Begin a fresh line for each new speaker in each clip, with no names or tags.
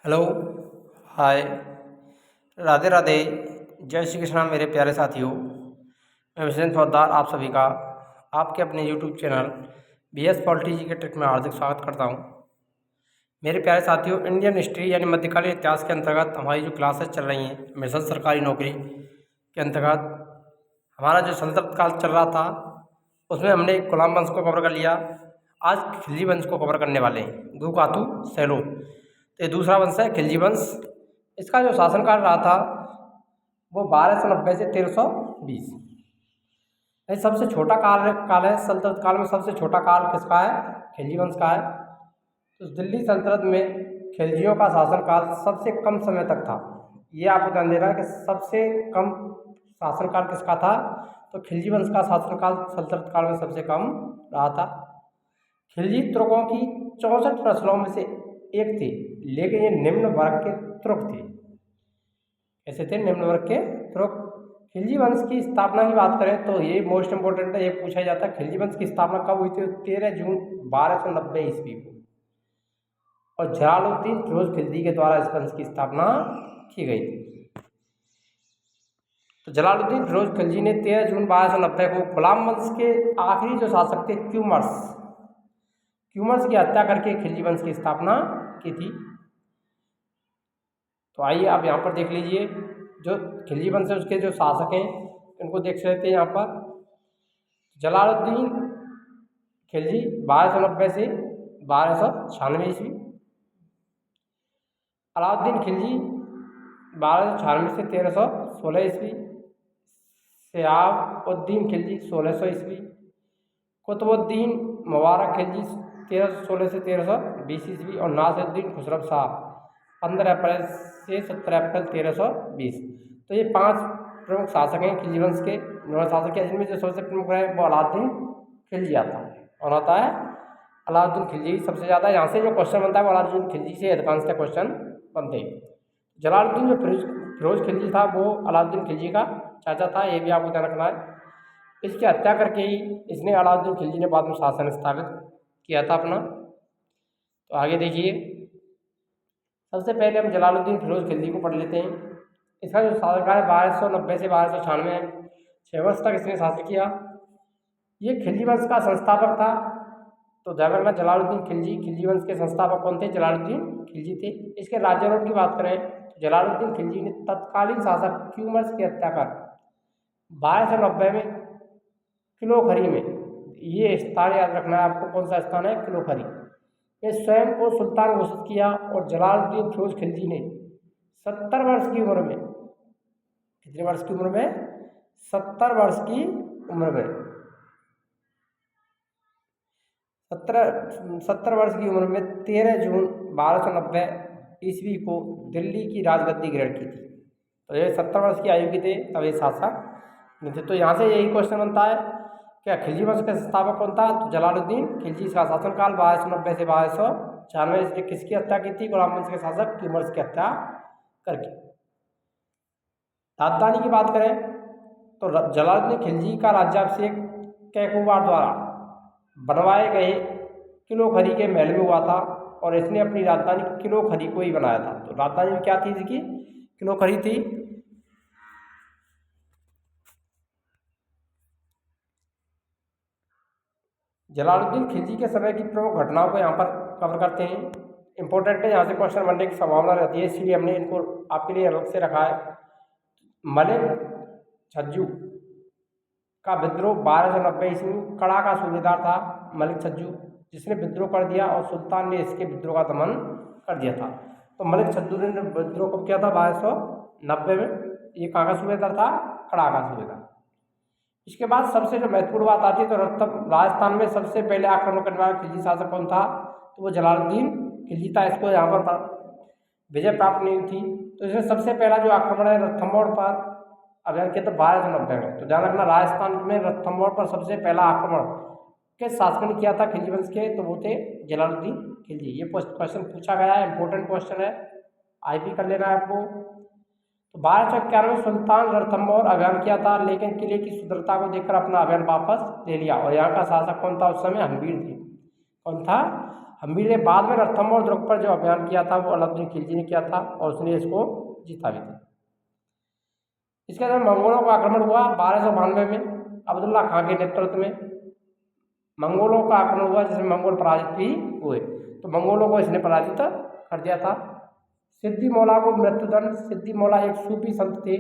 Hello. हाय। राधे राधे। जय श्री कृष्णा मेरे प्यारे साथियों। मैं विजेंद्र पोद्दार आप सभी का आपके अपने यूट्यूब चैनल BS पॉलिटी जी के ट्रिक में हार्दिक स्वागत करता हूं। मेरे प्यारे साथियों, इंडियन हिस्ट्री यानी मध्यकालीन इतिहास के अंतर्गत हमारी जो क्लासेस चल रही हैं मिशन सरकारी नौकरी के अंतर्गत हमारा जो सल्तनत काल चल रहा था उसमें हमने गुलाम वंश को कवर कर लिया। आज खिलजी वंश को कवर करने वाले हैं, दुकातु सैलो। तो ये दूसरा वंश है खिलजी वंश। इसका जो शासनकाल रहा था वो 1290 से 1320। ये सबसे छोटा काल है। सल्तनत काल में सबसे छोटा काल किसका है? खिलजी वंश का है। तो दिल्ली सल्तनत में खिलजियों का शासनकाल सबसे कम समय तक था। ये आपको ध्यान देना है कि सबसे कम शासनकाल किसका था? तो खिलजी वंश का शासनकाल सल्तनत काल में सबसे कम रहा था। खिलजी तुर्कों की 64 नस्लों में से एक थी, लेकिन ये निम्न वर्ग के तुर्क थे। ऐसे थे निम्न वर्ग के तुर्क। खिलजी वंश की स्थापना की बात करें तो ये मोस्ट इंपोर्टेंट है, ये पूछा जाता है खिलजी वंश की स्थापना कब हुई थी? 13 जून 1290 ईस्वी को, और जलालुद्दीन फिरोज खिलजी के द्वारा इस वंश की स्थापना की गई थी। तो जलालुद्दीन फिरोज खिलजी ने 13 जून 1290 को गुलाम वंश के आखिरी जो शासक थे क्यूमर्स की हत्या करके खिलजी वंश की स्थापना की थी। तो आइए आप यहाँ पर देख लीजिए, जो खिलजी वंश है उसके जो शासक हैं इनको देख लेते हैं। यहाँ पर जलालुद्दीन खिलजी 1290 से 1296 ईस्वी, अलाउद्दीन खिलजी 1296 से 1316 ईस्वी, शिहाबुद्दीन खिलजी 1600 ईस्वी, कुतुबुद्दीन मुबारक खिलजी 1316 से 1320 ईस्वी, और नासिरुद्दीन खुसरो शाह 15 अप्रैल से 17 अप्रैल 1320। तो ये 5 प्रमुख शासक हैं खिलजी वंश के। नौ शासक हैं जिनमें जो सबसे प्रमुख है वो अलाउद्दीन खिलजी आता है, और आता है अलाउद्दीन खिलजी सबसे ज़्यादा। यहाँ से जो क्वेश्चन बनता है वो अलाउद्दीन खिलजी से अधिकांशतः क्वेश्चन बनते हैं। जलालुद्दीन जो फिरोज खिलजी था वो अलाउद्दीन खिलजी का चाचा था, ये भी आपको ध्यान रखना है। इसकी हत्या करके ही इसने अलाउद्दीन खिलजी ने बाद में शासन स्थापित किया था अपना। तो आगे देखिए, सबसे पहले हम जलालुद्दीन फिरोज खिलजी को पढ़ लेते हैं। इसका जो शासनकाल है 1290 से 1296 है। 6 वर्ष तक इसने शासन किया। ये खिलजी वंश का संस्थापक था। तो ध्यान रखना, जलालुद्दीन खिलजी वंश के संस्थापक कौन थे? जलालुद्दीन खिलजी थे। इसके राज्यारोहण की बात करें तो जलालुद्दीन खिलजी ने तत्कालीन शासक क्यूमर्स की हत्या कर 1290 में किलोखरी में, ये स्थान याद रखना है आपको, कौन सा स्थान है? किलोखरी में स्वयं को सुल्तान घोषित किया। और जलालुद्दीन फिरोज खिलजी ने 70 वर्ष की उम्र में, कितने वर्ष की उम्र में? 70 वर्ष की उम्र में, 70 वर्ष की उम्र में 13 जून 1290 ईस्वी को दिल्ली की राजगद्दी ग्रहण की थी। तो ये 70 वर्ष की आयु के थे तब ये शासक नहीं थे। तो यहाँ से यही क्वेश्चन बनता है, क्या खिलजी वंश का संस्थापक कौन था? तो जलालुद्दीन खिलजी का शासनकाल 1290 से 1296। इसने किसकी हत्या की थी? गुलाम वंश के शासक क्यूमर्स की हत्या करके। राजधानी की बात करें तो जलालुद्दीन खिलजी का राज्याभिषेक कैकोबार द्वारा बनवाए गए किलोखरी के महल में हुआ था, और इसने अपनी राजधानी किलोखरी को ही बनाया था। तो राजधानी में क्या थी इसकी? किलोखरी थी। जलालुद्दीन खिलजी के समय की प्रमुख घटनाओं को यहाँ पर कवर करते हैं। इंपॉर्टेंट है, यहाँ से क्वेश्चन बनने की संभावना रहती है, इसलिए हमने इनको आपके लिए अलग से रखा है। मलिक छज्जू का विद्रोह 1290 ईस्वी में, कड़ा का सूबेदार था मलिक छज्जू, जिसने विद्रोह कर दिया और सुल्तान ने इसके विद्रोह का दमन कर दिया था। तो मलिक छज्जू ने विद्रोह कब किया था? 1290 में। ये कहाँ का सूबेदार था? कड़ा का सूबेदार। इसके बाद सबसे जो महत्वपूर्ण बात आती है तो राजस्थान में सबसे पहले आक्रमण करने वाला खिलजी शासक कौन था? तो वो जलालुद्दीन खिलजी था। इसको यहाँ पर विजय प्राप्त नहीं हुई थी। तो इसमें सबसे पहला जो आक्रमण है रणथंभौर पर अभियान किया था 1290 में। तो ध्यान रखना, राजस्थान में रणथंभौर पर सबसे पहला आक्रमण किस शासक ने किया था खिलजी वंश के? तो वो थे जलालुद्दीन खिलजी। ये क्वेश्चन पूछा गया है, इंपॉर्टेंट क्वेश्चन है, आईपी कर लेना है आपको। तो 1291 सुल्तान रणथंभौर अभियान किया था, लेकिन किले की सुंदरता को देखकर अपना अभियान वापस ले लिया। और यहाँ का शासक कौन था उस समय? हम्बीर थे। कौन था? हम्बीर ने बाद में रणथंभ और दुर्ग पर जो अभियान किया था वो अलाउद्दीन खिलजी ने किया था और उसने इसको जीता भी था। इसके बाद मंगोलों का आक्रमण हुआ 1292 में अब्दुल्ला खां के नेतृत्व में। मंगोलों का आक्रमण हुआ जिसमें मंगोल पराजित भी हुए, तो मंगोलों को इसने पराजित कर दिया था। सिद्दी मौला को मृत्युदंड। सिद्दी मौला एक सूफी संत थे।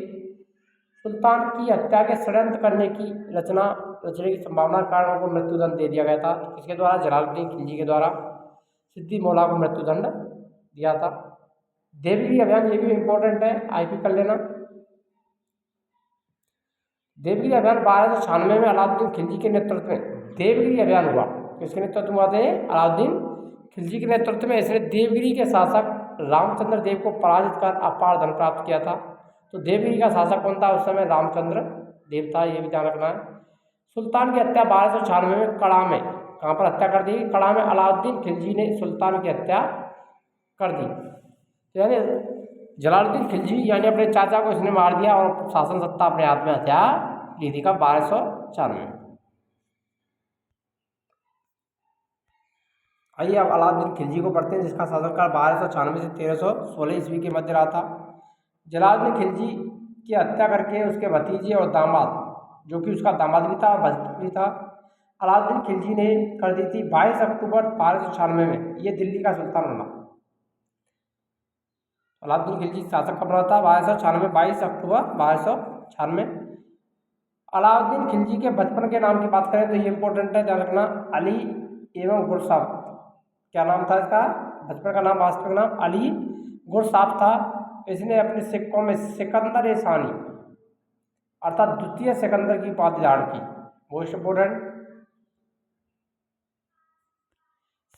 सुल्तान की हत्या के षड्यंत्र करने की रचने की संभावना के कारण उनको मृत्युदंड दे दिया गया था। किसके द्वारा? जलालुद्दीन खिलजी के द्वारा सिद्दी मौला को मृत्युदंड दिया था। देवगिरी अभियान, ये भी इम्पोर्टेंट है, आईपी कर लेना। देवगिरी अभियान 1296 में अलाउद्दीन खिलजी के नेतृत्व में देवगिरी अभियान हुआ। किसके नेतृत्व में हुआ थे? अलाउद्दीन खिलजी के नेतृत्व में। इसने देवगिरी के शासक रामचंद्र देव को पराजित कर अपार धन प्राप्त किया था। तो देवगिरी का शासक कौन था उस समय? रामचंद्र देव था, ये भी ध्यान रखना है। सुल्तान की हत्या 1296 में कड़ा में, कहाँ पर हत्या कर दी? कड़ा में अलाउद्दीन खिलजी ने सुल्तान की हत्या कर दी। यानी जलालुद्दीन खिलजी यानी अपने चाचा को इसने मार दिया और शासन सत्ता अपने हाथ में हथिया ली थी। का 1296 में। आइए अब अलाउद्दीन खिलजी को पढ़ते हैं, जिसका शासनकाल 1296 से 1316 ईस्वी के मध्य रहा था। जलालुद्दीन खिलजी की हत्या करके उसके भतीजे और दामाद, जो कि उसका दामाद भी था और भतीजा भी था, अलाउद्दीन खिलजी ने कर दी थी 22 अक्टूबर 1296 में। ये दिल्ली का सुल्तान बना। अलाउद्दीन खिलजी शासक कब रहा था? 1296, 22 अक्टूबर 1296। अलाउद्दीन खिलजी के बचपन के नाम की बात करें तो ये इंपॉर्टेंट है, ध्यान रखना। अली एवं गुरसाब। क्या नाम था इसका? बचपन का नाम, वास्तविक नाम अली गुरसाब था। इसने अपने सिक्कों में सिकंदर सानी अर्थात द्वितीय सिकंदर की उपाधि धारण की। मोस्ट इंपोर्टेंट,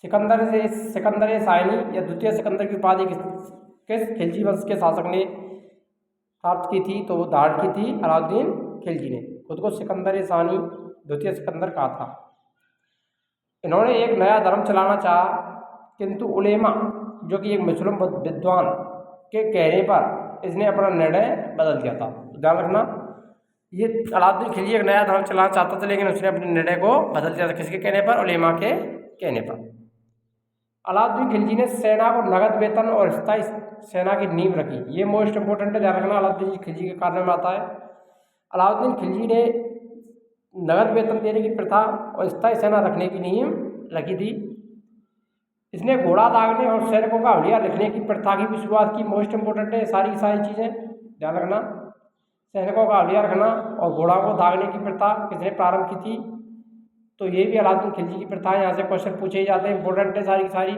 सिकंदर सानी या द्वितीय सिकंदर की उपाधि किस खिलजी वंश के शासक ने प्राप्त की थी? तो वो धारण की थी अलाउद्दीन खिलजी ने। खुद को सिकंदर सानी द्वितीय सिकंदर कहा था। इन्होंने एक नया धर्म चलाना चाहा, किंतु उलेमा जो कि एक मुस्लिम विद्वान के कहने पर इसने अपना निर्णय बदल दिया था। ध्यान रखना, ये अलाउद्दीन खिलजी एक नया धर्म चलाना चाहता था, लेकिन उसने अपने निर्णय को बदल दिया था। किसके कहने पर? उलेमा के कहने पर। अलाउद्दीन खिलजी ने सेना को नगद वेतन और स्थायी सेना की नींव रखी। ये मोस्ट इंपोर्टेंट है, ध्यान रखना। अलाउद्दीन खिलजी के कारण में आता है। अलाउद्दीन खिलजी ने नगद वेतन देने की प्रथा और स्थायी सेना रखने की नींव रखी थी। इसने घोड़ा दागने और सैनिकों का हुलिया लिखने की प्रथा की भी शुरुआत की। मोस्ट इंपोर्टेंट है सारी चीज़ें, ध्यान रखना। सैनिकों का हुलिया रखना और घोड़ा को दागने की प्रथा किसने प्रारंभ की थी? तो ये भी अलाउद्दीन खिलजी की प्रथा है। यहाँ से क्वेश्चन पूछे ही जाते हैं, इंपॉर्टेंट है सारी।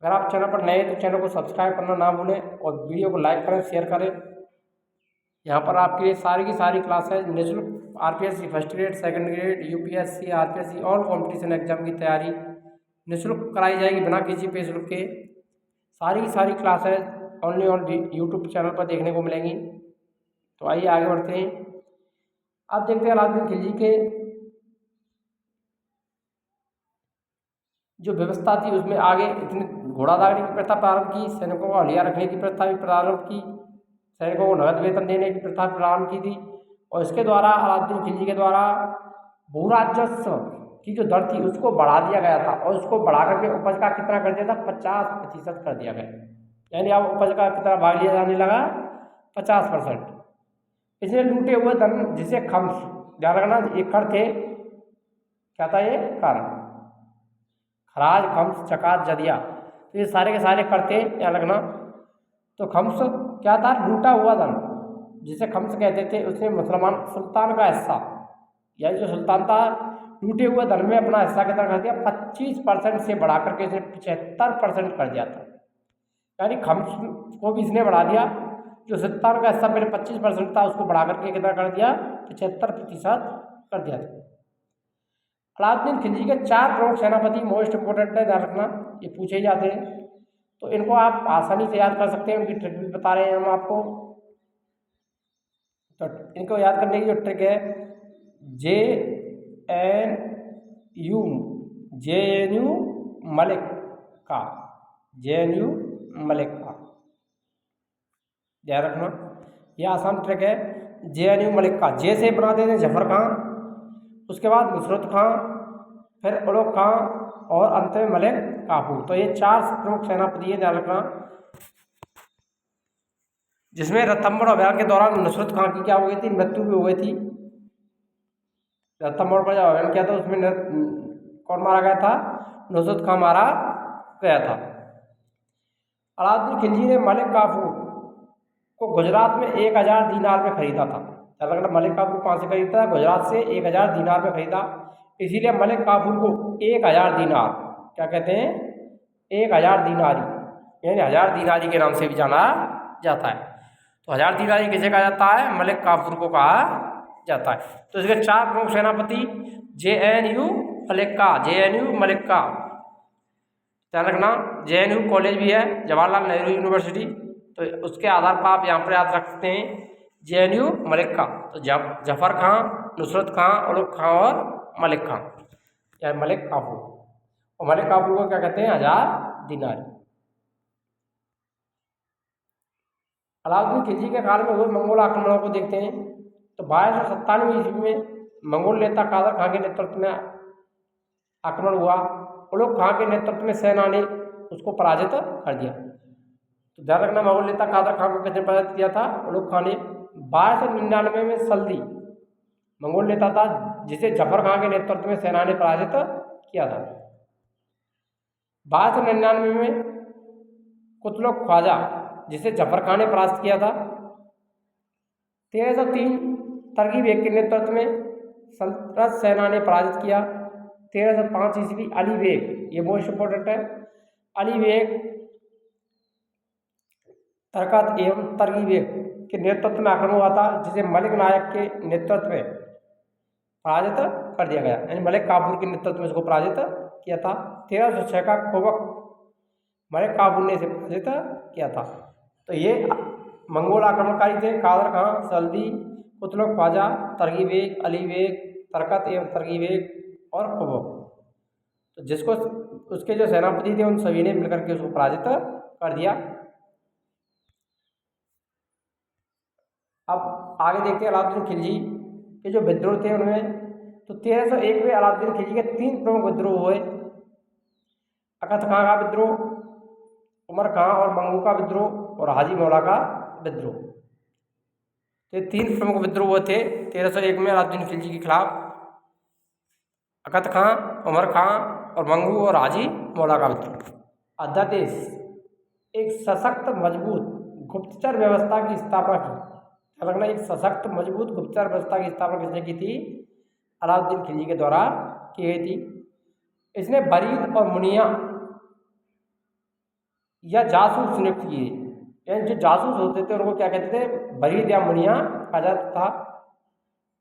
अगर आप चैनल पर नए हैं तो चैनल को सब्सक्राइब करना ना भूलें और वीडियो को लाइक करें, शेयर करें। यहाँ पर आपके लिए सारी की सारी क्लासेज निःशुल्क RPSC first grade, second grade, UPSC, RPSC all competition exam की तैयारी निःशुल्क कराई जाएगी, बिना किसी पे शुल्क के। सारी की सारी classes only on YouTube channel पर देखने को मिलेंगी। तो आइए आगे बढ़ते हैं। अब देखते हैं अलाउद्दीन खिलजी के जो व्यवस्था थी उसमें आगे इतने घोड़ा दागने की प्रथा प्रारंभ की, सैनिकों का हुलिया रखने की प्रथा भी प्रारंभ की, सैनिकों को नगद वेतन देने की प्रथा प्रारंभ की थी। और इसके द्वारा अलाउद्दीन खिलजी के द्वारा भू राजस्व की जो दर थी उसको बढ़ा दिया गया था और उसको बढ़ा करके उपज का कितना कर दिया था? 50% कर दिया गया। यानी अब उपज का कितना भाग लिया जाने लगा? 50%। इसने लूटे हुए धन जिसे खम्स, ध्यान रखना, एक कर थे, क्या था ये? कर, खराज, खम्स, जकात, जदिया, तो ये सारे के सारे करते, ध्यान रखना। तो खम्स क्या था? लूटा हुआ धन, जिसे खम्स कहते थे। उसने मुसलमान सुल्तान का हिस्सा, यानी जो सुल्तान था, लूटे हुए धन में अपना हिस्सा कितना कर दिया? 25% से बढ़ा करके इसने 75% कर दिया था। यानी खम्स को भी इसने बढ़ा दिया। जो सुल्तान का हिस्सा पहले 25% था उसको बढ़ा करके कितना कर दिया? 75% कर दिया था। अलाउद्दीन खिलजी के 4 प्रमुख सेनापति मोस्ट इंपोर्टेंट है, ध्यान रखना, ये पूछे ही जाते हैं। तो इनको आप आसानी से याद कर सकते हैं, उनकी ट्रिक भी बता रहे हैं हम आपको। तो इनको याद करने की जो ट्रिक है, JNU मलिक का, JNU मलिक का, ध्यान रखना, यह आसान ट्रिक है। JNU मलिक का, जे से बना देते हैं जफर खां, उसके बाद नुसरत खां, फिर उलुग खां, और अंत में मलिक काफूर। तो ये 4 प्रमुख सेनापति हैं, ध्यान रखना। जिसमें रणथंभौर अभियान के दौरान नुसरत खां की क्या हो गई थी, मृत्यु भी हो गई थी। रणथंभौर पर जब अभियान किया था उसमें कौन मारा गया था, नुसरत खां मारा गया था। अलाउद्दीन खिलजी ने मलिक काफूर को गुजरात में 1000 दीनार में खरीदा था। मलिक काफूर कहाँ से खरीदा था, गुजरात से 1000 दीनार में खरीदा। इसीलिए मलिक काफूर को 1000 दीनार क्या कहते हैं, 1000 दीनारी यानी 1000 दीनारी के नाम से भी जाना जाता है। तो 1000 दीनारी किसे कहा जाता है, मलिक काफूर को कहा जाता है। तो इसके 4 प्रमुख सेनापति JNU मलिक्का, JNU मलिक्का, ध्यान रखना। JNU कॉलेज भी है, जवाहरलाल नेहरू यूनिवर्सिटी, तो उसके आधार पर आप यहाँ पर याद रख सकते हैं JNU मलिक्का। तो जफर खां, नुसरत खां, उलुग खां और मलिक खां या मलिक काफूर। और मलिक काफूर को क्या कहते हैं, 1000 दीनारी। अलाउद्दीन खिलजी के काल में हुए मंगोल आक्रमणों को देखते हैं। तो 1297 ईस्वी में मंगोल नेता कादर खां के नेतृत्व में आक्रमण हुआ। उलुग खां के नेतृत्व में सेना ने उसको पराजित कर दिया। तो ध्यान रखना, मंगोल नेता कादर खां को किसने पराजित किया था, उलुग खां ने। 1299 में सल्दी मंगोल नेता था जिसे जफर खां के नेतृत्व में सेना ने पराजित किया था। 1299 में कुतुब ख्वाजा जिसे जफर खां ने परास्त किया था। 1303 तरगी बेग के नेतृत्व में सल्तनत सेना ने पराजित किया। 1305 ईस्वी अली बेग, ये मोस्ट इंपोर्टेंट है, अली बेग तरकत एवं तरगी बेग के नेतृत्व में आक्रमण हुआ था, जिसे मलिक नायक के नेतृत्व में पराजित कर दिया गया, यानी मलिक काफूर के नेतृत्व में इसको पराजित किया था। 1306 का कोबक मलिक काफूर ने इसे पराजित किया था। तो ये मंगोल आक्रमणकारी थे कादर खां, सल्दी, कुतुब ख्वाजा, तरगी बेग, अली बेग, तरकत एवं तरगी बेग और कोबक। तो जिसको उसके जो सेनापति थे उन सभी ने मिलकर के उसको पराजित कर दिया। अब आगे देखते हैं अलाउद्दीन खिलजी के जो विद्रोह थे उनमें। तो 1301 में अलाउद्दीन खिलजी के 3 प्रमुख विद्रोह हुए। अकत खां का विद्रोह, उमर खां और मंगू का विद्रोह और हाजी मौला का विद्रोह। ये 3 प्रमुख विद्रोह हुए थे 1301 में अलाउद्दीन खिलजी के खिलाफ। अकत खां, उमर खां और मंगू और हाजी मौला का विद्रोह। अध्यादेश एक सशक्त मजबूत गुप्तचर व्यवस्था की स्थापना की। लगना एक सशक्त मजबूत गुप्तचर व्यवस्था की स्थापना किसने की थी, अलाउद्दीन खिलजी के द्वारा की गई थी। इसने बरीद और मुनिया या जासूस नियुक्त किए, यानी जो जासूस होते थे उनको क्या कहते थे, बरीद या मुनिया कहा जाता था।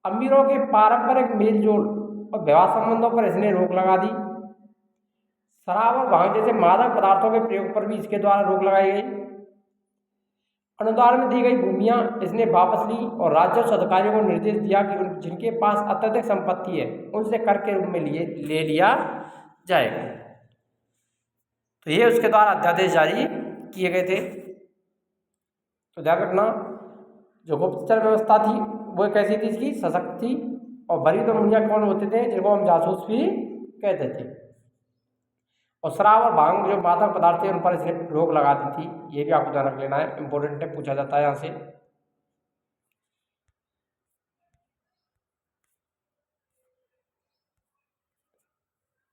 अमीरों के पारंपरिक मेलजोल और विवाह संबंधों पर इसने रोक लगा दी। शराब और भांग जैसे मादक पदार्थों के प्रयोग पर भी इसके द्वारा रोक लगाई गई। अनुदान में दी गई भूमियां इसने वापस ली और राजस्व अधिकारियों को निर्देश दिया कि जिनके पास अत्यधिक संपत्ति है उनसे कर के रूप में ले लिया जाए। तो ये उसके द्वारा अध्यादेश जारी किए गए थे। तो ध्यान रखना, जो गुप्तचर व्यवस्था थी वो कैसी थी, इसकी सशक्त थी। और बरीद और मुनिया कौन होते थे, जिनको हम जासूस भी कहते थे। और शराब और भांग जो मादक पदार्थ थे उन पर इसने रोक लगा दी थी। ये भी आपको ध्यान रख लेना है, इंपॉर्टेंट है, पूछा जाता है यहाँ से।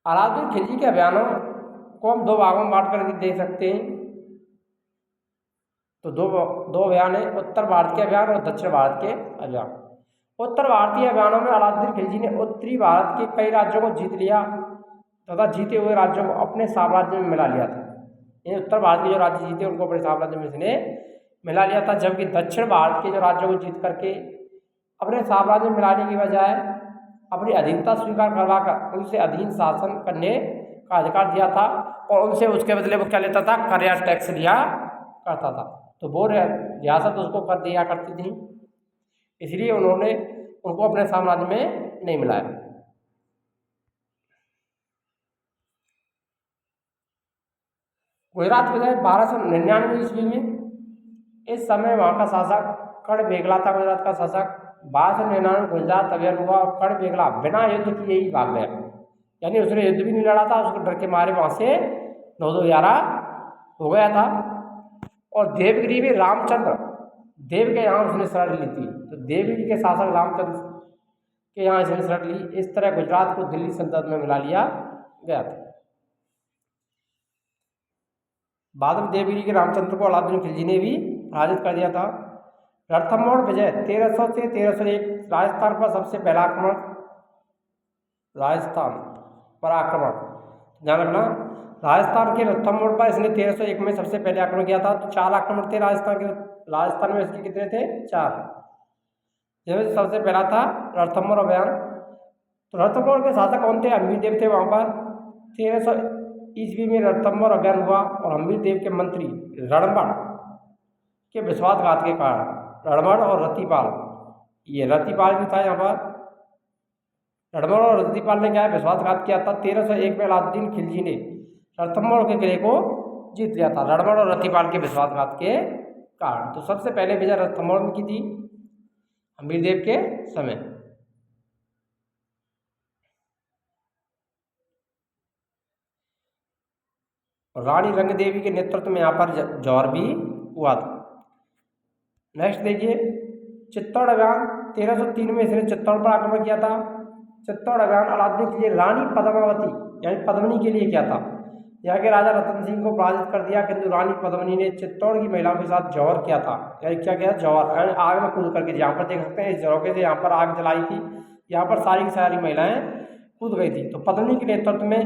अलाउद्दीन खिलजी के अभियानों को हम 2 भागों में बांट कर देख सकते हैं। तो दो अभियान है, उत्तर भारत के अभियान और दक्षिण भारत के अभियान। उत्तर भारतीय अभियानों में अलाउद्दीन खिलजी ने उत्तरी भारत के कई राज्यों को जीत लिया तथा जीते हुए राज्यों को अपने साम्राज्य में मिला लिया था। ये उत्तर भारत के जो राज्य जीते उनको अपने साम्राज्य में इसने मिला लिया था, जबकि दक्षिण भारत के जो राज्यों को जीत करके अपने साम्राज्य में मिलाने की बजाय अपनी अधीनता स्वीकार करवाकर उनसे अधीन शासन करने का अधिकार दिया था और उनसे उसके बदले वो क्या लेता था, कर या टैक्स लिया करता था। तो वो रियासत उसको कर दिया करती थी, इसलिए उन्होंने उनको अपने साम्राज्य में नहीं मिलाया। गुजरात में 1299 ईस्वी में, इस समय वहाँ का शासक कण बेगला था, गुजरात का शासक। 1299 गुजरात अभियान हुआ और कण बेगला बिना युद्ध किए ही भाग गया, यानी उसने युद्ध भी नहीं लड़ा था, उसको डर के मारे वहाँ से 9-2-11 हो गया था। और देवगिरी में रामचंद्र देव के यहाँ उसने शरण ली थी, तो देवगिरी के शासक रामचंद्र के यहाँ इसने शरण ली। इस तरह गुजरात को दिल्ली सल्तनत में मिला लिया गया था। बाद में देवगिरी के रामचंद्र को अलाउद्दीन खिलजी ने भी पराजित कर दिया था। रणथंभौर विजय 1300 से 1301 राजस्थान पर सबसे पहला आक्रमण, राजस्थान पर आक्रमण ध्यान रखना। राजस्थान के रणथंभौर पर इसने 1301 में सबसे पहले आक्रमण किया था। तो 4 आक्रमण थे राजस्थान में इसके कितने थे? 4। जिसमें सबसे पहला था रणथंभौर अभियान। तो रणथंभौर के शासक कौन थे? हम्मीर देव थे। वहाँ पर 1300 ईस्वी में रणथंभौर अभियान हुआ और हम्मीर देव के मंत्री रणबड़ के विश्वासघात के कारण, रणबड़ और रतिपाल, ये रतिपाल भी था यहाँ पर, रणबड़ और रतिपाल ने क्या है विश्वासघात किया था। 1301 में अलाउद्दीन खिलजी ने रणथंभौर के किले को जीत लिया था रणबड़ और रतिपाल के विश्वासघात के कारण। तो सबसे पहले विजय रणथंभौर में की थी हम्मीर देव के समय। रानी रंगदेवी के नेतृत्व में यहाँ पर जौहर भी हुआ था। नेक्स्ट देखिए चित्तौड़ अभियान 1303 में इसने चित्तौड़ पर आक्रमण किया था। चित्तौड़ अभियान अलाउद्दीन के लिए रानी पद्मावती यानी पद्मिनी के लिए किया था। यहाँ के राजा रतन सिंह को पराजित कर दिया, किंतु रानी पद्मिनी ने चित्तौड़ की महिलाओं के साथ जौहर किया था। यानी क्या किया? जौहर, यानी आग में कूद करके, यहाँ पर देख सकते हैं इस झरोखे से यहाँ पर आग जलाई थी, यहाँ पर सारी की सारी महिलाएं कूद गई थी। तो पद्मिनी के नेतृत्व में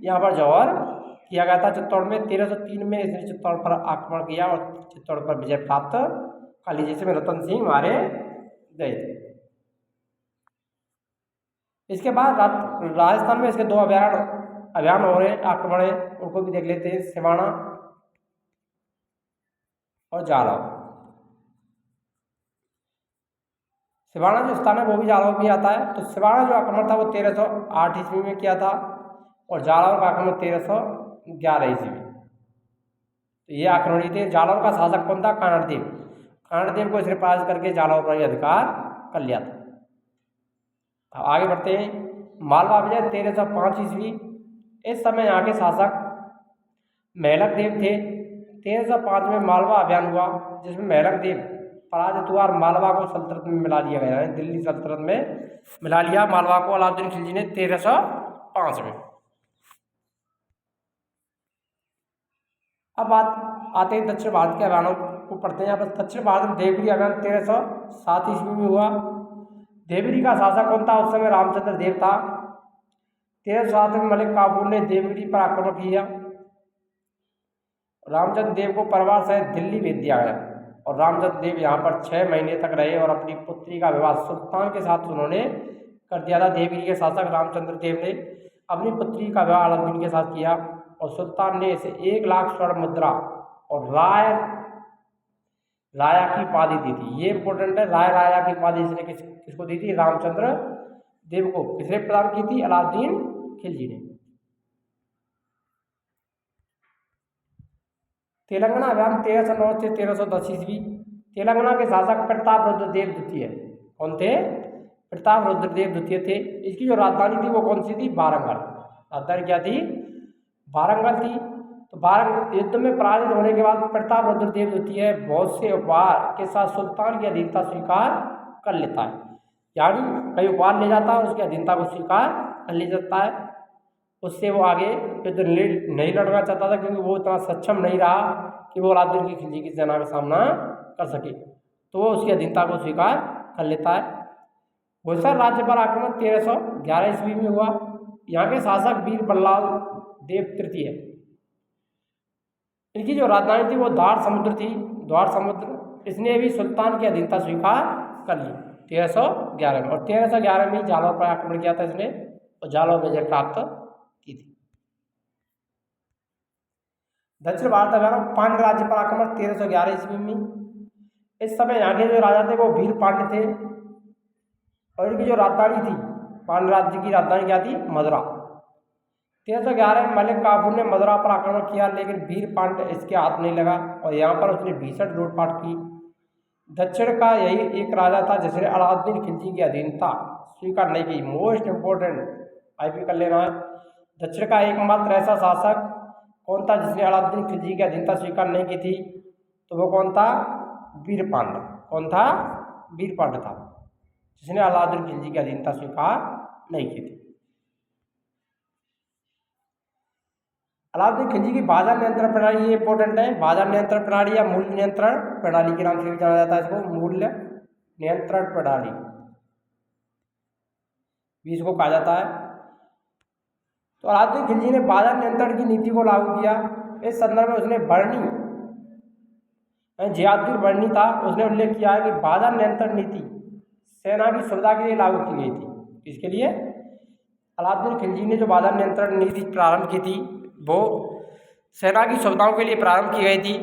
यहाँ पर जौहर किया गया था चित्तौड़ में। 1303 में इसने चित्तौड़ पर आक्रमण किया और चित्तौड़ पर विजय प्राप्त कर ली, जिसमें रतन सिंह मारे गए थे। इसके बाद राजस्थान में इसके 2 अभियान हो रहे हैं, आक्रमण है, उनको भी देख लेते हैं। सिवाना और जालौर। सिवाना जो स्थान है वो भी जालौर में आता है। तो सिवाना जो आक्रमण था वो 1308 ईस्वी में किया था और जालौर का आक्रमण 1311 ईस्वी में। तो ये आक्रमण थे। जालौर का शासक कौन था? कानड़देव। कानड़देव को इसने पराजित करके जालौर पर अधिकार कर लिया था। अब आगे बढ़ते हैं। मालवा विजय 1305 ईस्वी। इस समय यहाँ के शासक मेहलक देव थे। 1305 में मालवा अभियान हुआ, जिसमें मेहलक देव पराजित हुआ और मालवा को सल्तनत में मिला लिया गया है, दिल्ली सल्तनत में मिला लिया मालवा को अलाउद्दीन खिलजी ने 1305 में। अब बात आते हैं दक्षिण भारत के अभियानों को पढ़ते हैं। यहाँ पर दक्षिण भारत में देवगिरी अभियान 1307 ईस्वी में हुआ। देवगिरी का शासक कौन था? उस समय रामचंद्र देव था। 1307 में मलिक काफूर ने देवगिरी पर आक्रमण किया। रामचंद्र देव को परिवार सहित दिल्ली भेज दिया गया और रामचंद्र देव यहाँ पर 6 महीने तक रहे और अपनी पुत्री का विवाह सुल्तान के साथ उन्होंने कर दिया था। देवगिरी के शासक रामचंद्र देव ने अपनी पुत्री का विवाह अलाउद्दीन के साथ किया और सुल्तान ने इसे 1 लाख स्वर्ण मुद्रा और राया की उपाधि दी थी। ये इंपॉर्टेंट है। राया की उपाधि इसने किसको दी थी? रामचंद्र देव को। किसने प्रदान की थी? अलाउद्दीन खिलजी ने। तेलंगाना अभियान 1309 से 1310 ईस्वी। तेलंगाना के शासक प्रताप रुद्र देव द्वितीय। कौन थे? प्रताप रुद्र देव द्वितीय थे। इसकी जो राजधानी थी वो कौन सी थी? वारंगल। राजधानी क्या थी? वारंगल थी। तो युद्ध में पराजित होने के बाद प्रताप रुद्र देव द्वितीय बहुत से उपहार के साथ सुल्तान की अधीनता स्वीकार कर लेता है, यानी कई उपहार ले जाता है और उसकी अधीनता को स्वीकार कर ले जाता है। उससे वो आगे युद्ध नहीं लड़ना चाहता था, क्योंकि वो इतना सक्षम नहीं रहा कि वो अलाउद्दीन की खिलजी की सेना का सामना कर सके, तो वो उसकी अधीनता को स्वीकार कर लेता है। होयसर राज्य पर आक्रमण 1311 ईस्वी में हुआ। यहाँ के शासक वीर बल्लाल देव तृतीय। इनकी जो राजधानी थी वो द्वार समुद्र थी। द्वार समुद्र इसने भी सुल्तान की अधीनता स्वीकार कर ली 1311 में, और 1311 में जालौर पर आक्रमण किया था इसने और जालौर विजय प्राप्त की थी। दक्षिण भारत अभियान पांड्य राज्य पर आक्रमण 1311 ईस्वी में। इस समय यहाँ के जो राजा थे वो वीर पांड्य थे और इनकी जो राजधानी थी, पांड्य राज्य की राजधानी क्या थी? मदुरा। 1311 में मलिक काफूर ने मदुरा पर आक्रमण किया, लेकिन वीर पांड्य इसके हाथ नहीं लगा और यहाँ पर उसने भीषण लूटपाट की। दक्षिण का यही एक राजा था जिसने अलाउद्दीन खिलजी की अधीनता स्वीकार नहीं की। मोस्ट इंपोर्टेंट आईपी कर लेना है। दक्षिण का एकमात्र ऐसा शासक कौन था जिसने अलाउद्दीन खिलजी की अधीनता स्वीकार नहीं की थी? तो वो कौन था? वीरपांड। कौन था? वीरपांड था, जिसने अलाउद्दीन खिलजी की अधीनता स्वीकार नहीं की थी। अलाउद्दीन खिलजी की बाजार नियंत्रण प्रणाली, ये इंपॉर्टेंट है। बाजार नियंत्रण प्रणाली या मूल्य नियंत्रण प्रणाली के नाम से भी जाना जाता है इसको, मूल्य नियंत्रण प्रणाली भी इसको कहा जाता है। तो अलाउद्दीन खिलजी ने बाजार नियंत्रण की नीति को लागू किया। इस संदर्भ में उसने बर्नी, जियाउद्दीन बर्नी था, उसने उल्लेख किया है कि बाजार नियंत्रण नीति सेना की सुविधा के लिए लागू की गई थी। इसके लिए अलाउद्दीन खिलजी ने जो बाजार नियंत्रण नीति प्रारंभ की थी वो सेना की सुविधाओं के लिए प्रारंभ की गई थी।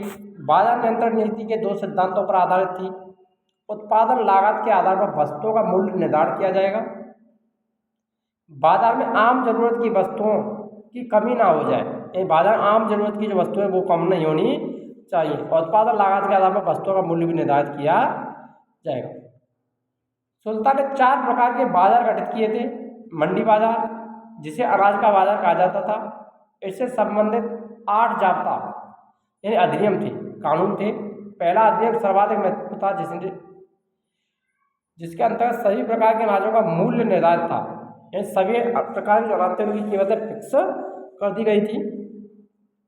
बाजार नियंत्रण नीति के 2 सिद्धांतों पर आधारित थी। उत्पादन लागत के आधार पर वस्तुओं का मूल्य निर्धारण किया जाएगा। बाजार में आम जरूरत की वस्तुओं की कमी ना हो जाए, बाजार आम जरूरत की जो वस्तुएं वो कम नहीं होनी चाहिए। और उत्पादन लागत के आधार पर वस्तुओं का मूल्य भी निर्धारित किया जाएगा। सुल्तान ने 4 प्रकार के बाजार गठित किए थे। मंडी बाजार, जिसे अनाज का बाजार कहा जाता था, इससे संबंधित 8 जाब्ता यानी अधिनियम थे, कानून थे। पहला अधिनियम सर्वाधिक महत्वपूर्ण था, जिसके अंतर्गत सभी प्रकार के अनाजों का मूल्य निर्धारित था। यानी सभी प्रकार के अनाज की कीमतें फिक्स कर दी गई थी।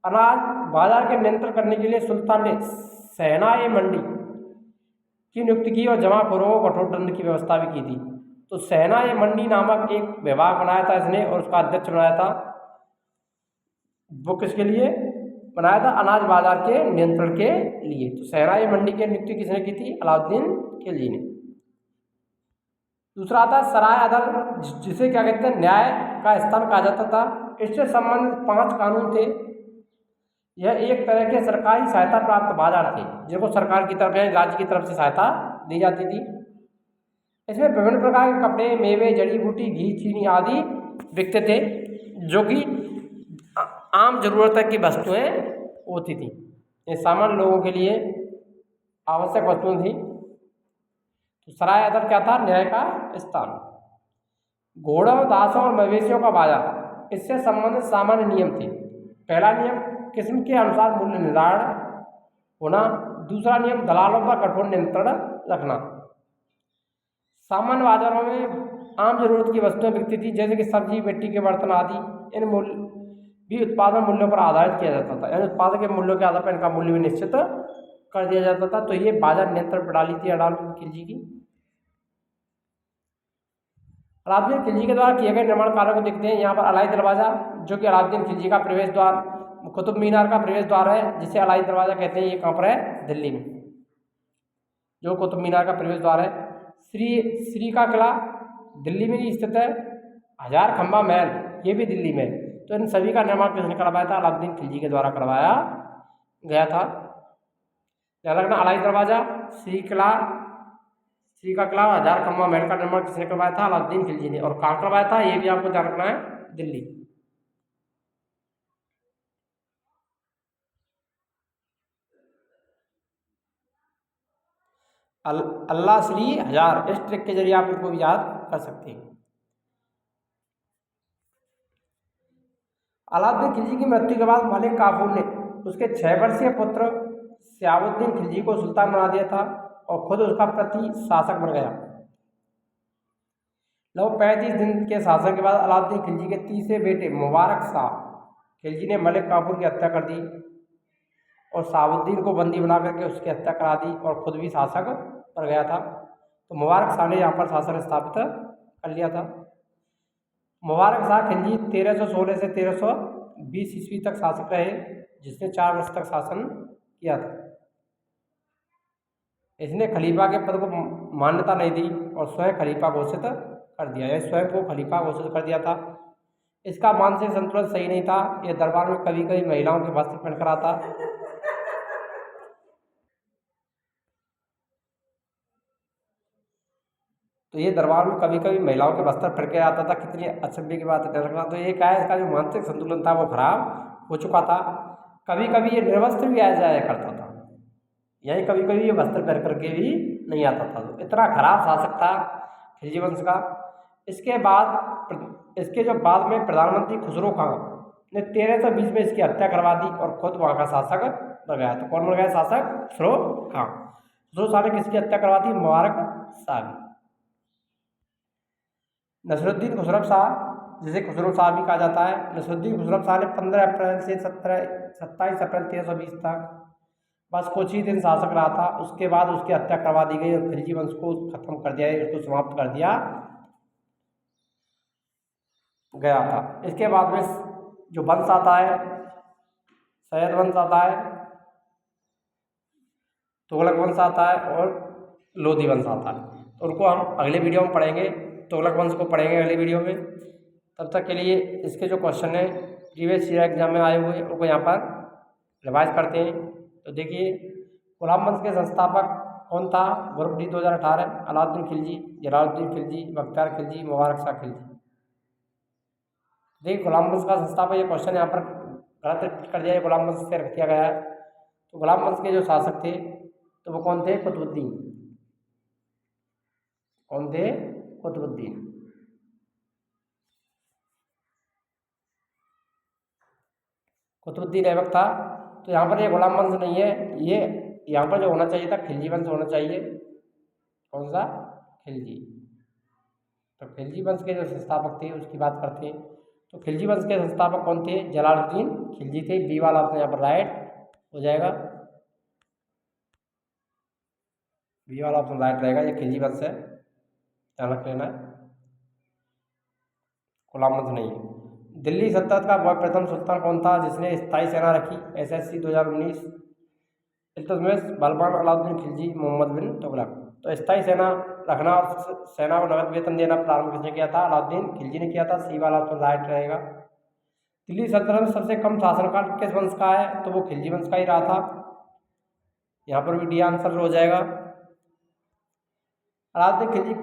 अनाज बाजार के नियंत्रण करने के लिए सुल्तान ने सहनाए मंडी की नियुक्ति की और जमाखोरों को कठोर दंड की व्यवस्था भी की थी। तो सहनाए मंडी नामक एक विभाग बनाया था इसने, और उसका अध्यक्ष बनाया था। वो किसके लिए बनाया था? अनाज बाजार के नियंत्रण के लिए। तो सहनाए मंडी की नियुक्ति किसने की थी? अलाउद्दीन खिलजी ने। दूसरा आता है सराय अदल, जिसे क्या कहते हैं? न्याय का स्थान कहा जाता था। इससे संबंधित 5 कानून थे। यह एक तरह के सरकारी सहायता प्राप्त बाजार थे, जिनको सरकार की तरफ या राज्य की तरफ से सहायता दी जाती थी। इसमें विभिन्न प्रकार के कपड़े, मेवे, जड़ी बूटी, घी, चीनी आदि बिकते थे, जो कि आम जरूरत की वस्तुएं होती थी। ये सामान्य लोगों के लिए आवश्यक वस्तुएं थी। तो सराय अदल क्या था? न्याय का स्थान। घोड़ों, दासों और मवेशियों का बाजार, इससे संबंधित सामान्य नियम थे। पहला नियम किस्म के अनुसार मूल्य निर्धारण होना। दूसरा नियम दलालों पर कठोर नियंत्रण रखना। सामान्य बाजारों में आम जरूरत की वस्तुएं बिकती थी, जैसे कि सब्जी, मिट्टी के बर्तन आदि। इन मूल्य भी उत्पादन मूल्यों पर आधारित किया जाता था, यानी उत्पादन के मूल्यों के आधार पर इनका मूल्य भी निश्चित कर दिया जाता था। तो ये बाजार नियंत्रण प्रणाली थी अलाउद्दीन खिलजी की। अलाउद्दीन खिलजी के द्वारा किए गए निर्माण कार्यों को देखते हैं। यहाँ पर अलाई दरवाजा, जो कि अलाउद्दीन खिलजी का प्रवेश द्वार, कुतुब मीनार का प्रवेश द्वार है, जिसे अलाई दरवाजा कहते हैं। ये कहाँ पर है? दिल्ली में, जो कुतुब मीनार का प्रवेश द्वार है। श्री का किला दिल्ली में ही स्थित है। 1000 खंबा महल, ये भी दिल्ली में। तो इन सभी का निर्माण किसने करवाया था? अलाउद्दीन खिलजी के द्वारा करवाया गया था। ध्यान रखना, अलाई दरवाजा, श्री का किला, 1000 खंबा महल का निर्माण किसने करवाया था? अलाउद्दीन खिलजी ने। और कहाँ करवाया था? ये भी आपको ध्यान रखना है, दिल्ली। अल्लाह श्री 1000, इस ट्रिक के जरिए आप इनको भी याद कर सकते हैं। अलाउद्दीन खिलजी की मृत्यु के बाद मलिक काफूर ने उसके 6 वर्षीय पुत्र शिहाबुद्दीन खिलजी को सुल्तान बना दिया था और खुद उसका प्रति शासक बन गया। लगभग 35 दिन के शासन के बाद अलाउद्दीन खिलजी के तीसरे बेटे मुबारक शाह खिलजी ने मलिक काफूर की हत्या कर दी और शिहाबुद्दीन को बंदी बना करके उसकी हत्या करा दी और खुद भी शासक बन गया था। तो मुबारक शाह ने यहाँ पर शासन स्थापित कर लिया था। मुबारक शाह खिलजी 1316 से 1320 ईस्वी तक शासक रहे, जिसने 4 वर्ष तक शासन किया था। इसने खलीफा के पद को मान्यता नहीं दी और स्वयं खलीफा घोषित कर दिया, या स्वयं को खलीफा घोषित कर दिया था। इसका मानसिक संतुलन सही नहीं था। यह दरबार में कभी कभी महिलाओं के वस्त्र पहनकर आता। तो ये दरबार में कभी कभी महिलाओं के वस्त्र पहन के आता था। कितनी अचंभे की बात है रखना। तो ये क्या है, इसका जो मानसिक संतुलन था वो खराब हो चुका था। कभी कभी ये निर्वस्त्र भी आ जाया करता था, यानी कभी कभी ये वस्त्र पहन करके भी नहीं आता था। तो इतना खराब शासक था खिलजी वंश का। इसके बाद इसके जो बाद में प्रधानमंत्री खुसरो खां ने 1320 में इसकी हत्या करवा दी और खुद वहाँ का शासक बन गया। तो कौन बन गया शासक? खुसरो खां। खुसरो शाह ने किसकी हत्या करवा दी? मुबारक शाह की। नसरुद्दीन खुसरो शाह, जिसे खुसरो शाह भी कहा जाता है, नसरुद्दीन खुसरो शाह ने 15 अप्रैल से 27 अप्रैल 1320 तक बस कुछ ही दिन शासक रहा था। उसके बाद उसकी हत्या करवा दी गई और खिलजी वंश को खत्म कर दिया, उसको समाप्त कर दिया गया था। इसके बाद में जो वंश आता है, सैयद वंश आता है, तुगलक वंश आता है और लोधी वंश आता है। तो उनको हम अगले वीडियो में पढ़ेंगे, तुगलक वंश को पढ़ेंगे अगले वीडियो में। तब तक के लिए इसके जो क्वेश्चन है प्रीवियस ईयर एग्जाम में आए हुए उनको यहाँ पर रिवाइज करते हैं। तो देखिए, गुलाम वंश के संस्थापक कौन था? Group D 2018, Alauddin Khilji, Jalaluddin Khilji, Bakhtiyar Khilji, Mubarak Shah Khilji. देखिए, गुलाम वंश का संस्थापक, ये क्वेश्चन यहाँ पर गलत रिपीट कर दिया है, गुलाम वंश से रख दिया गया है। तो गुलाम वंश के जो शासक थे तो वो कौन थे? कुतुबुद्दीन। कौन थे? कुतुबुद्दीन। कुतुबुद्दीन ऐबक था। तो यहाँ पर ये गुलाम वंश नहीं है, ये यहाँ पर जो होना चाहिए था खिलजी वंश होना चाहिए। कौन सा? खिलजी। तो खिलजी वंश के जो संस्थापक थे उसकी बात करते हैं। तो खिलजी वंश के संस्थापक कौन थे? जलालुद्दीन खिलजी थे। बी वाला आपने यहाँ पर राइट हो जाएगा, बी वाला ऑप्शन राइट रहेगा। ये खिलजी वंश है, ध्यान रख लेना है, गुलाम वंश नहीं है। दिल्ली सल्तनत का वह प्रथम सुल्तान कौन था जिसने स्थायी सेना रखी? SSC 2019, इल्तुतमिश, बलबान, अलाउद्दीन खिलजी, मोहम्मद बिन तुगलक। तो स्थायी सेना रखना और सेना को नगद वेतन देना प्रारंभ किसने किया था? अलाउद्दीन खिलजी ने किया था। सी वाला ऑप्शन राइट रहेगा। दिल्ली सल्तनत में सबसे कम शासनकाल किस वंश का है? तो वो खिलजी वंश का ही रहा था। यहाँ पर भी डी आंसर हो जाएगा। अलाउद्दीन खिलजी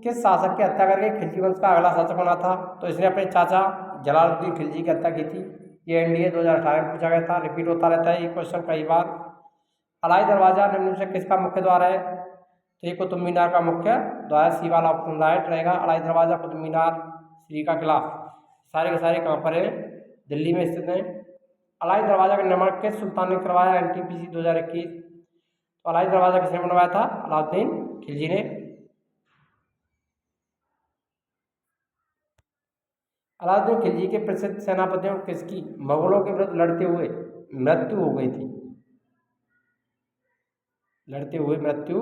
किस शासक की हत्या करके खिलजी वंश का अगला शासक बना था? तो इसने अपने चाचा जलालुद्दीन खिलजी की हत्या की थी। ये NDA 2018 में पूछा गया था, रिपीट होता रहता है ये क्वेश्चन कई बार। अलाई दरवाजा निम्न से किसका मुख्य द्वार है? तो ये कुतुब मीनार का मुख्य द्वार। सी वाला ऑप्शन राइट रहेगा। अलाई दरवाजा, कुतुब मीनार, श्री का किला, सारे के सारे कहाँ पर है? दिल्ली में स्थित हैं। अलाई दरवाजा का निर्माण किस सुल्तान ने करवाया? NTPC 2021। तो अलाई दरवाजा किसने बनवाया था? अलाउद्दीन खिलजी ने। अलाउद्दीन खिलजी के प्रसिद्ध सेनापतियों किसकी मुगलों के विरुद्ध लड़ते हुए मृत्यु हो गई थी? लड़ते हुए मृत्यु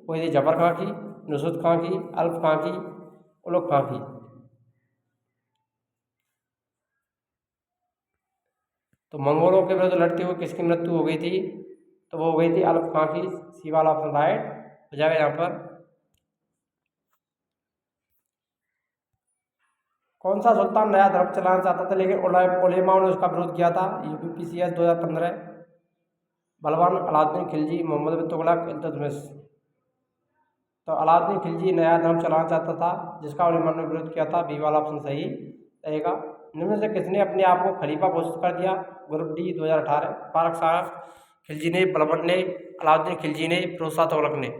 हुई थी। जफर खां की, नुसरत खां की, अल्फ खां की, उलुग खां की। तो मंगोलों के विरुद्ध लड़ते हुए किसकी मृत्यु हो गई थी? तो वो हो गई थी अल्फ खां की। सी वाला ऑप्शन राइट हो जाएगा यहाँ पर। कौन सा सुल्तान नया धर्म चलाना चाहता था लेकिन उलेमाओं ने उसका विरोध किया था? UPPCS 2015, बलबान, अलाउद्दीन खिलजी, मोहम्मद बिन तुगलक, इल्तुतमिश। तो अलाउद्दीन खिलजी नया धर्म चलाना चाहता था जिसका उलेमाओं ने विरोध किया था। बी वाला ऑप्शन सही रहेगा। निम्न से किसने अपने आप को खलीफा घोषित कर दिया? ग्रुप डी 2018, मुबारक शाह खिलजी ने, बलबन ने, अलाउद्दीन खिलजी ने, फिरोज शाह तुगलक ने।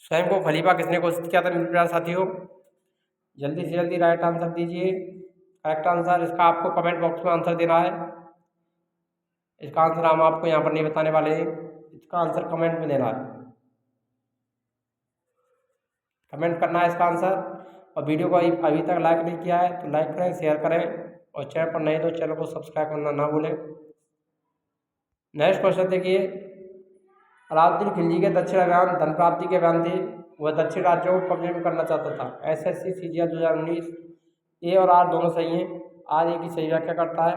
स्वयं को खलीफा किसने घोषित किया था मेरे प्यारे साथियों? जल्दी से जल्दी राइट आंसर दीजिए। करेक्ट आंसर इसका आपको कमेंट बॉक्स में आंसर देना है। इसका आंसर हम आपको यहाँ पर नहीं बताने वाले हैं, इसका आंसर कमेंट में देना है। कमेंट करना है इसका आंसर। और वीडियो को अभी तक लाइक नहीं किया है तो लाइक करें, शेयर करें और चैनल पर नए तो चैनल को सब्सक्राइब करना ना भूलें। नेक्स्ट क्वेश्चन देखिए, अलाउद्दीन खिलजी के दक्षिण अभियान धन प्राप्ति के अभियान थे, वह दक्षिण राज्यों को कब्जे में करना चाहता था। SSC CGL 2019। ए और आर दोनों सही हैं। आर ए की सही व्याख्या करता है,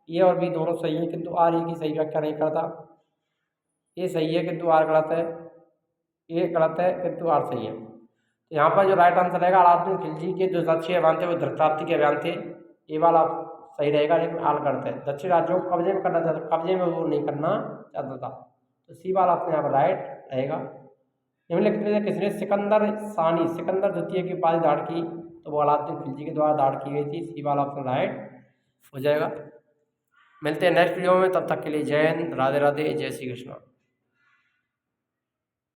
ए और बी दोनों सही हैं किंतु आर ए की सही व्याख्या नहीं करता। ए सही है किंतु आर गलत है, ए गलत है किंतु आर सही है। तो यहाँ पर जो राइट आंसर रहेगा अलाउद्दीन खिलजी के जो दक्षिण अभियान थे वो धन प्राप्ति के अभियान थे। ए वाला सही रहेगा लेकिन आर गलत है। दक्षिण राज्यों को कब्जे में करना चाहता, कब्जे में वो नहीं करना चाहता था। तो सी वाला अपने यहाँ पर राइट रहेगा। निम्नलिखित में से किसने सिकंदर सानी, सिकंदर द्वितीय की उपाधि धारण की? तो वो अलाउद्दीन खिलजी के द्वारा धारण की गई थी। सी वाला ऑप्शन राइट हो जाएगा। मिलते हैं नेक्स्ट वीडियो में, तब तक के लिए जय हिंद, राधे राधे, जय श्री कृष्ण।